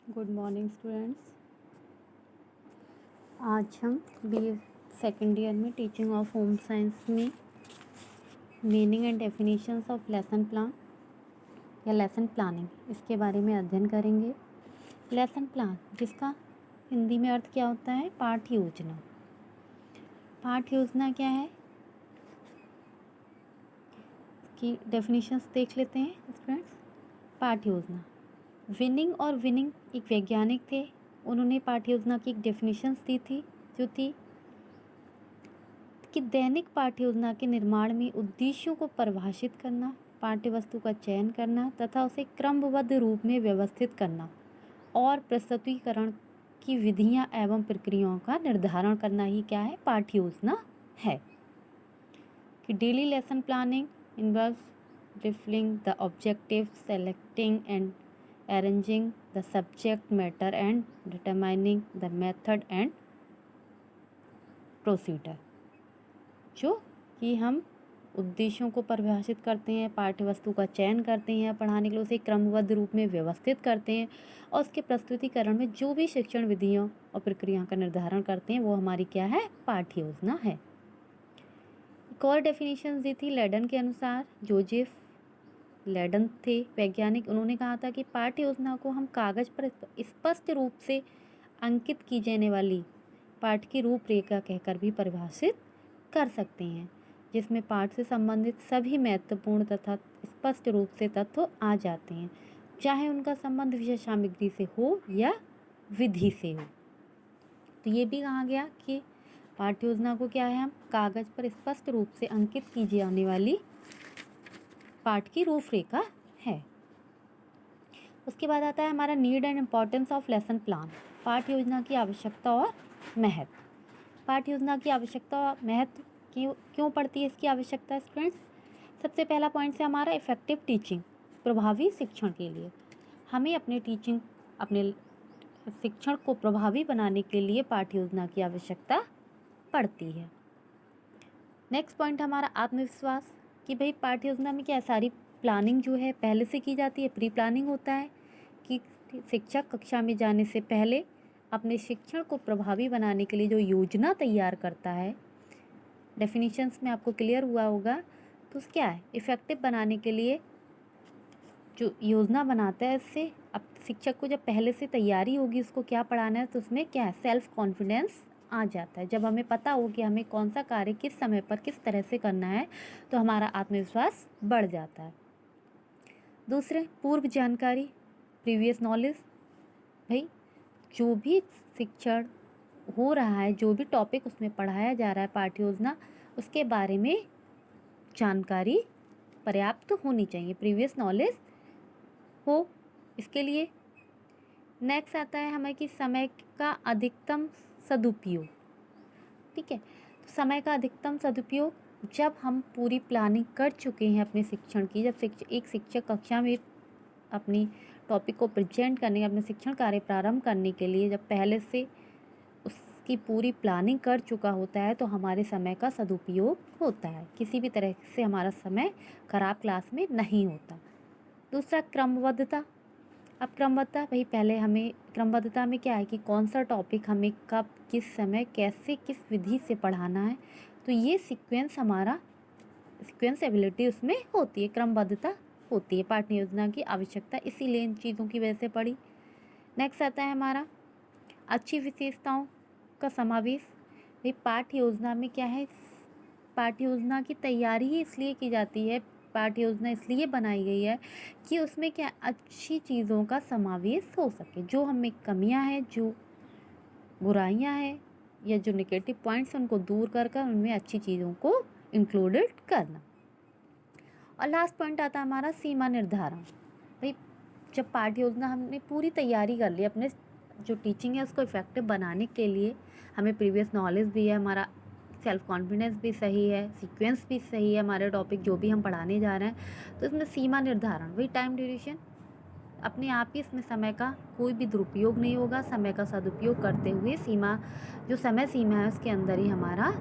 Good morning students. आज हम B second year में टीचिंग ऑफ होम साइंस में meaning and definitions of lesson plan या lesson planning इसके बारे में अध्ययन करेंगे। लेसन प्लान, जिसका हिंदी में अर्थ क्या होता है? पाठ योजना। पाठ योजना क्या है कि डेफिनेशंस देख लेते हैं स्टूडेंट्स। पाठ योजना, विनिंग और विनिंग एक वैज्ञानिक थे। उन्होंने पाठ्य योजना की एक डेफिनेशंस दी थी जो थी कि दैनिक पाठ्य योजना के निर्माण में उद्देश्यों को परिभाषित करना, पाठ्य वस्तु का चयन करना तथा उसे क्रमबद्ध रूप में व्यवस्थित करना और प्रस्तुतीकरण की विधियां एवं प्रक्रियाओं का निर्धारण करना ही क्या है? पाठ्य योजना है। कि daily lesson planning involves defining the objective, selecting and arranging the subject matter and determining the method and procedure। जो कि हम उद्देश्यों को परिभाषित करते हैं, पाठ्य वस्तु का चयन करते हैं, पढ़ाने के लिए उसे क्रमबद्ध रूप में व्यवस्थित करते हैं और उसके प्रस्तुतिकरण में जो भी शिक्षण विधियों और प्रक्रियाओं का निर्धारण करते हैं वो हमारी क्या है? पाठ्य योजना है। एक और डेफिनेशन दी थी लेडन के अनुसार। जोसेफ लेडन थे वैज्ञानिक। उन्होंने कहा था कि पाठ्य योजना को हम कागज पर स्पष्ट रूप से अंकित की जाने वाली पाठ की रूपरेखा कहकर भी परिभाषित कर सकते हैं, जिसमें पाठ से संबंधित सभी महत्वपूर्ण तथा स्पष्ट रूप से तत्व आ जाते हैं, चाहे उनका संबंध विषय सामग्री से हो या विधि से हो। तो ये भी कहा गया कि पाठ्य योजना को क्या है? हम कागज पर स्पष्ट रूप से अंकित की जाने वाली पाठ की रूपरेखा है। उसके बाद आता है हमारा need and importance of lesson plan. पाठ योजना की आवश्यकता और महत्व। पाठ योजना की आवश्यकता और महत्व क्यों पड़ती है इसकी आवश्यकता स्टूडेंट्स? सबसे पहला पॉइंट से हमारा इफेक्टिव टीचिंग, प्रभावी शिक्षण के लिए हमें अपने शिक्षण को प्रभावी बनाने के लिए पाठ्य योजना की आवश्यकता पड़ती है। नेक्स्ट पॉइंट हमारा आत्मविश्वास, कि भाई पाठ्य योजना में क्या सारी प्लानिंग जो है पहले से की जाती है, प्री प्लानिंग होता है कि शिक्षक कक्षा में जाने से पहले अपने शिक्षण को प्रभावी बनाने के लिए जो योजना तैयार करता है। डेफिनेशंस में आपको क्लियर हुआ होगा। तो क्या है? इफ़ेक्टिव बनाने के लिए जो योजना बनाता है, इससे अब शिक्षक को जब पहले से तैयारी होगी उसको क्या पढ़ाना है, तो उसमें क्या है? सेल्फ कॉन्फिडेंस आ जाता है। जब हमें पता हो कि हमें कौन सा कार्य किस समय पर किस तरह से करना है तो हमारा आत्मविश्वास बढ़ जाता है। दूसरे, पूर्व जानकारी, प्रीवियस नॉलेज। भाई जो भी शिक्षण हो रहा है, जो भी टॉपिक उसमें पढ़ाया जा रहा है पाठ्य योजना, उसके बारे में जानकारी पर्याप्त होनी चाहिए, प्रीवियस नॉलेज हो इसके लिए। नेक्स्ट आता है हमें कि समय का अधिकतम सदुपयोग। ठीक है, तो समय का अधिकतम सदुपयोग जब हम पूरी प्लानिंग कर चुके हैं अपने शिक्षण की, जब एक शिक्षक कक्षा में अपनी टॉपिक को प्रेजेंट करने, अपने शिक्षण कार्य प्रारंभ करने के लिए जब पहले से उसकी पूरी प्लानिंग कर चुका होता है तो हमारे समय का सदुपयोग होता है, किसी भी तरह से हमारा समय खराब क्लास में नहीं होता। दूसरा, क्रमबद्धता। अब क्रमबद्धता, भाई पहले हमें क्रमबद्धता में क्या है कि कौन सा टॉपिक हमें कब, किस समय, कैसे, किस विधि से पढ़ाना है, तो ये सीक्वेंस एबिलिटी उसमें होती है, क्रमबद्धता होती है। पाठ्य योजना की आवश्यकता इसीलिए इन चीज़ों की वजह से पड़ी। नेक्स्ट आता है हमारा अच्छी विशेषताओं का समावेश। भाई पाठ्य योजना में क्या है? पाठ्य योजना की तैयारी ही इसलिए की जाती है, पाठ्य योजना इसलिए बनाई गई है कि उसमें क्या अच्छी चीज़ों का समावेश हो सके। जो हमें कमियां हैं, जो बुराइयां हैं या जो नेगेटिव पॉइंट्स हैं उनको दूर कर उनमें अच्छी चीज़ों को इंक्लूडेड करना। और लास्ट पॉइंट आता है हमारा सीमा निर्धारण। भाई जब पाठ्य योजना हमने पूरी तैयारी कर ली, अपने जो टीचिंग है उसको इफेक्टिव बनाने के लिए हमें प्रीवियस नॉलेज भी है, हमारा सेल्फ कॉन्फिडेंस भी सही है, सीक्वेंस भी सही है, हमारे टॉपिक जो भी हम पढ़ाने जा रहे हैं, तो इसमें सीमा निर्धारण, वही टाइम ड्यूरेशन, अपने आप ही इसमें समय का कोई भी दुरुपयोग नहीं होगा। समय का सदुपयोग करते हुए जो समय सीमा है उसके अंदर ही हमारा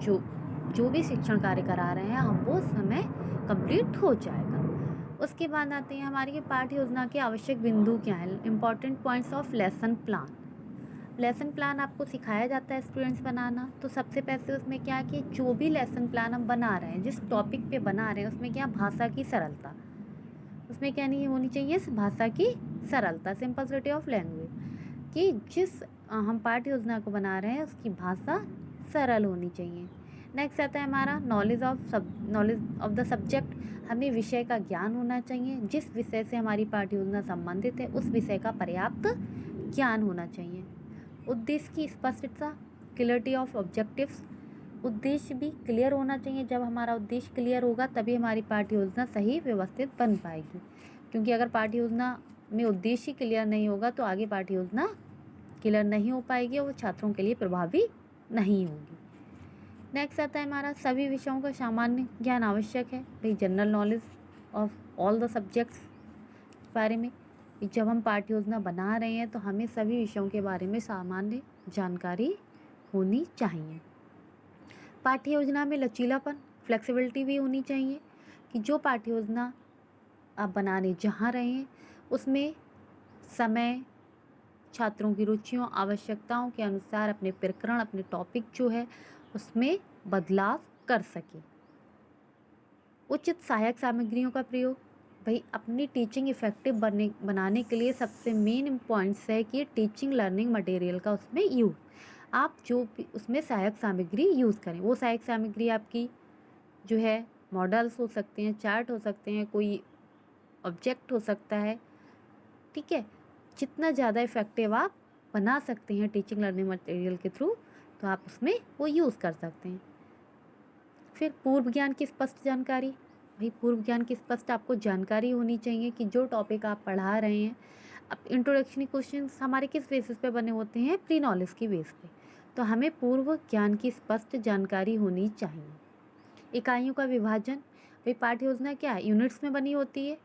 जो भी शिक्षण कार्य करा रहे हैं हम वो समय कंप्लीट हो जाएगा। उसके बाद आते हैं हमारी पाठ्य योजना के आवश्यक बिंदु क्या हैं, important points of lesson plan. Lesson plan आपको सिखाया जाता है स्टूडेंट्स बनाना। तो सबसे पहले उसमें क्या है कि जो भी लेसन प्लान हम बना रहे हैं, जिस टॉपिक पे बना रहे हैं, उसमें क्या भाषा की सरलता, उसमें क्या नहीं होनी चाहिए, भाषा की सरलता, सिंपलिसिटी ऑफ लैंग्वेज, कि जिस हम पाठ्य योजना को बना रहे हैं उसकी भाषा सरल होनी चाहिए। नेक्स्ट आता है हमारा नॉलेज ऑफ द सब्जेक्ट, हमें विषय का ज्ञान होना चाहिए। जिस विषय से हमारी पाठ्य योजना संबंधित है उस विषय का पर्याप्त ज्ञान होना चाहिए। उद्देश्य की स्पष्टता, क्लियरिटी ऑफ ऑब्जेक्टिव्स, उद्देश्य भी क्लियर होना चाहिए। जब हमारा उद्देश्य क्लियर होगा तभी हमारी पाठ्य योजना सही व्यवस्थित बन पाएगी, क्योंकि अगर पाठ्य योजना में उद्देश्य क्लियर नहीं होगा तो आगे पाठ्य योजना क्लियर नहीं हो पाएगी और वो छात्रों के लिए प्रभावी नहीं होगी। नेक्स्ट आता है हमारा सभी विषयों का सामान्य ज्ञान आवश्यक है। भाई general knowledge of all the subjects बारे में, जब हम पाठ्य योजना बना रहे हैं तो हमें सभी विषयों के बारे में सामान्य जानकारी होनी चाहिए। पाठ्य योजना में लचीलापन, फ्लेक्सिबिलिटी भी होनी चाहिए, कि जो पाठ्य योजना आप बनाने जहाँ रहे हैं उसमें समय, छात्रों की रुचियों, आवश्यकताओं के अनुसार अपने प्रकरण, अपने टॉपिक जो है उसमें बदलाव कर सके। उचित सहायक सामग्रियों का प्रयोग, भाई अपनी टीचिंग इफेक्टिव बनाने के लिए सबसे मेन पॉइंट्स है कि टीचिंग लर्निंग मटेरियल का उसमें यूज़, आप जो भी उसमें सहायक सामग्री यूज़ करें। वो सहायक सामग्री आपकी जो है मॉडल्स हो सकते हैं, चार्ट हो सकते हैं, कोई ऑब्जेक्ट हो सकता है, ठीक है। जितना ज़्यादा इफ़ेक्टिव आप बना सकते हैं टीचिंग लर्निंग मटेरियल के थ्रू तो आप उसमें वो यूज़ कर सकते हैं। फिर पूर्व ज्ञान की स्पष्ट जानकारी, भाई पूर्व ज्ञान की स्पष्ट आपको जानकारी होनी चाहिए कि जो टॉपिक आप पढ़ा रहे हैं। अब इंट्रोडक्शनरी क्वेश्चंस हमारे किस बेसिस पे बने होते हैं, प्री नॉलेज की बेस पे, तो हमें पूर्व ज्ञान की स्पष्ट जानकारी होनी चाहिए। इकाइयों का विभाजन, भाई पाठ्य योजना क्या है, यूनिट्स में बनी होती है,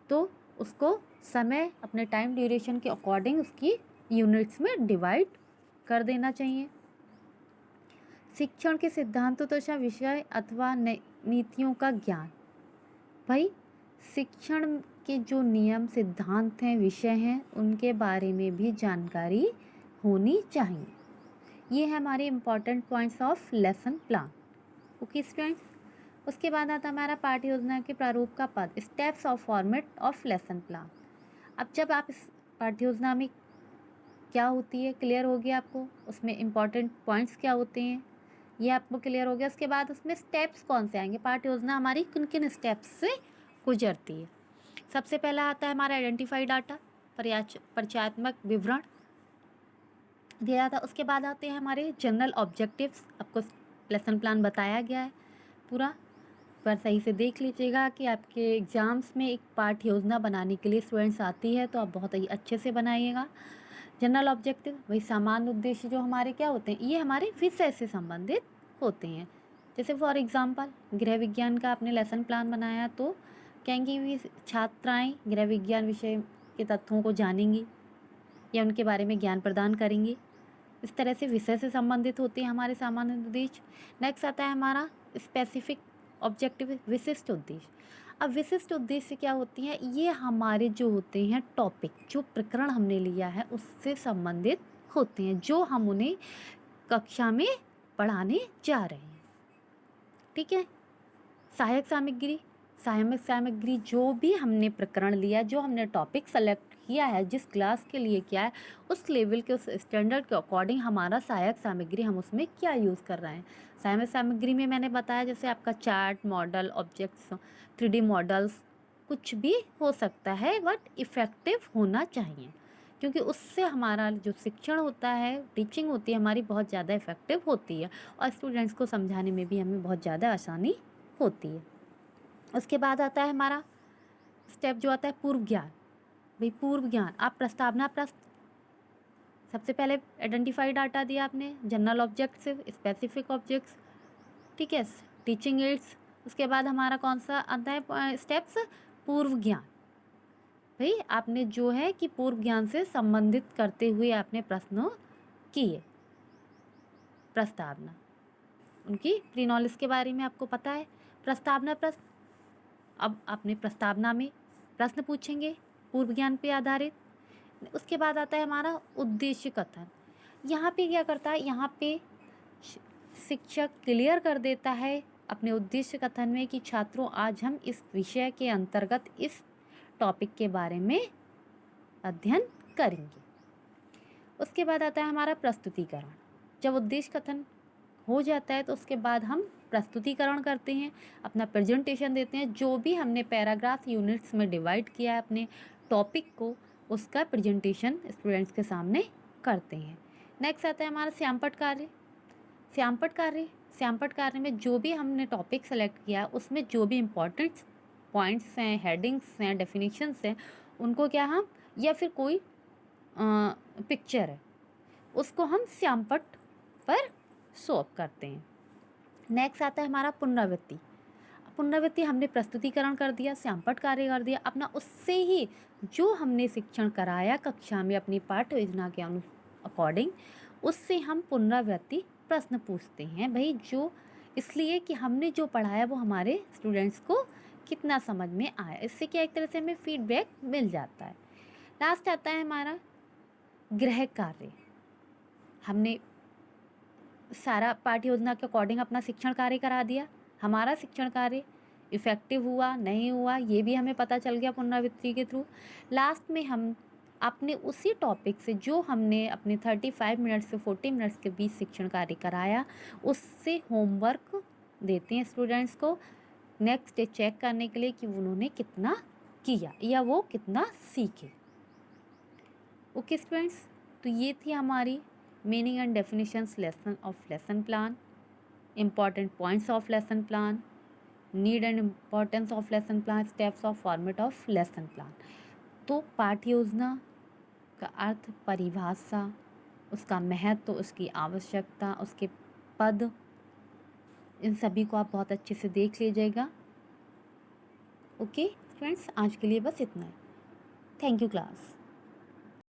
तो उसको समय अपने टाइम ड्यूरेशन के अकॉर्डिंग उसकी यूनिट्स में डिवाइड कर देना चाहिए। शिक्षण के सिद्धांतों तथा विषय अथवा नीतियों का ज्ञान, भाई शिक्षण के जो नियम, सिद्धांत हैं, विषय हैं, उनके बारे में भी जानकारी होनी चाहिए। ये है हमारे important points of lesson plan. Okay students, उसके बाद आता हमारा पाठ्य योजना के प्रारूप का पद, steps of format of lesson plan. अब जब आप इस पाठ्य योजना में क्या होती है क्लियर हो गया आपको, उसमें इम्पॉर्टेंट पॉइंट्स क्या होते हैं ये आपको क्लियर हो गया। उसके बाद उसमें स्टेप्स कौन से आएंगे, पाठ्य योजना हमारी किन किन स्टेप्स से गुजरती है। सबसे पहला आता है हमारा आइडेंटिफाई डाटा, परिचयात्मक विवरण दिया जाता है। उसके बाद आते हैं हमारे जनरल ऑब्जेक्टिव्स, आपको लेसन प्लान बताया गया है पूरा, पर सही से देख लीजिएगा कि आपके एग्ज़ाम्स में एक पाठ्य योजना बनाने के लिए स्टूडेंट्स आती है तो आप बहुत ही अच्छे से बनाइएगा। जनरल ऑब्जेक्टिव, वही सामान्य उद्देश्य जो हमारे क्या होते हैं, ये हमारे विषय से संबंधित होते हैं। जैसे फॉर एग्जांपल गृह विज्ञान का आपने लेसन प्लान बनाया तो कहेंगी भी छात्राएं गृह विज्ञान विषय के तत्वों को जानेंगी या उनके बारे में ज्ञान प्रदान करेंगी। इस तरह से विषय से संबंधित होते हैं हमारे सामान्य उद्देश्य। नेक्स्ट आता है हमारा स्पेसिफिक ऑब्जेक्टिव, विशिष्ट उद्देश्य। अब विशिष्ट उद्देश्य क्या होती हैं, ये हमारे जो होते हैं टॉपिक, जो प्रकरण हमने लिया है उससे संबंधित होते हैं, जो हम उन्हें कक्षा में पढ़ाने जा रहे हैं, ठीक है। सहायक सामग्री जो भी हमने प्रकरण लिया, जो हमने टॉपिक सेलेक्ट किया है, जिस क्लास के लिए किया है, उस लेवल के, उस स्टैंडर्ड के अकॉर्डिंग हमारा सहायक सामग्री हम उसमें क्या यूज़ कर रहे हैं। सहायक सामग्री में मैंने बताया जैसे आपका chart, model, objects, 3D models, कुछ भी हो सकता है, बट इफ़ेक्टिव होना चाहिए, क्योंकि उससे हमारा जो शिक्षण होता है, टीचिंग होती है हमारी, बहुत ज़्यादा इफ़ेक्टिव होती है और स्टूडेंट्स को समझाने में भी हमें बहुत ज़्यादा आसानी होती है। उसके बाद आता है हमारा स्टेप जो आता है पूर्व ज्ञान। भाई पूर्व ज्ञान, आप प्रस्तावना सबसे पहले आइडेंटिफाई डाटा दिया आपने, जनरल ऑब्जेक्ट्स, स्पेसिफिक ऑब्जेक्ट्स, ठीक है, टीचिंग एड्स। उसके बाद हमारा कौन सा आता है स्टेप्स, पूर्व ज्ञान। भाई आपने जो है कि पूर्व ज्ञान से संबंधित करते हुए आपने प्रश्न किए, प्रस्तावना, उनकी प्री नॉलेज के बारे में आपको पता है। प्रस्तावना प्रश्न अब अपने प्रस्तावना में प्रश्न पूछेंगे पूर्व ज्ञान पे आधारित। उसके बाद आता है हमारा उद्देश्य कथन। यहाँ पे क्या करता है, यहाँ पे शिक्षक क्लियर कर देता है अपने उद्देश्य कथन में कि छात्रों आज हम इस विषय के अंतर्गत इस टॉपिक के बारे में अध्ययन करेंगे। उसके बाद आता है हमारा प्रस्तुतिकरण। जब उद्देश्य कथन हो जाता है तो उसके बाद हम प्रस्तुतिकरण करते हैं, अपना प्रेजेंटेशन देते हैं। जो भी हमने पैराग्राफ यूनिट्स में डिवाइड किया है अपने टॉपिक को, उसका प्रेजेंटेशन स्टूडेंट्स के सामने करते हैं। नेक्स्ट आता है हमारा श्यामपट्ट कार्य। श्यामपट्ट कार्य में जो भी हमने टॉपिक सेलेक्ट किया उसमें जो भी इम्पोर्टेंट पॉइंट्स हैं, हेडिंग्स हैं, डेफिनेशंस हैं, उनको क्या हम, या फिर कोई पिक्चर है उसको हम श्यामपट्ट पर शो अप करते हैं। नेक्स्ट आता है हमारा पुनरावृत्ति। हमने प्रस्तुतिकरण कर दिया, श्यामपट्ट कार्य कर दिया अपना, उससे ही जो हमने शिक्षण कराया कक्षा में अपनी पाठ्य योजना के अकॉर्डिंग, उससे हम पुनरावृत्ति प्रश्न पूछते हैं भाई, जो इसलिए कि हमने जो पढ़ाया वो हमारे स्टूडेंट्स को कितना समझ में आया। इससे क्या, एक तरह से हमें फीडबैक मिल जाता है। लास्ट आता है हमारा गृह कार्य। हमने सारा पाठ्य योजना के अकॉर्डिंग अपना शिक्षण कार्य करा दिया। हमारा शिक्षण कार्य इफ़ेक्टिव हुआ नहीं हुआ ये भी हमें पता चल गया पुनरावृत्ति के थ्रू। लास्ट में हम अपने उसी टॉपिक से जो हमने अपने 35 मिनट से 40 मिनट्स के बीच शिक्षण कार्य कराया, उससे होमवर्क देते हैं स्टूडेंट्स को नेक्स्ट डे चेक करने के लिए कि उन्होंने कितना किया या वो कितना सीखे। ओके स्टूडेंट्स, तो ये थी हमारी meaning and definitions lesson of lesson plan, important points of lesson plan, need and importance of lesson plan, steps of format of lesson plan. तो पाठ्य योजना का अर्थ, परिभाषा, उसका महत्व, उसकी आवश्यकता, उसके पद, इन सभी को आप बहुत अच्छे से देख लीजिएगा। ओके फ्रेंड्स, आज के लिए बस इतना है। Thank you class.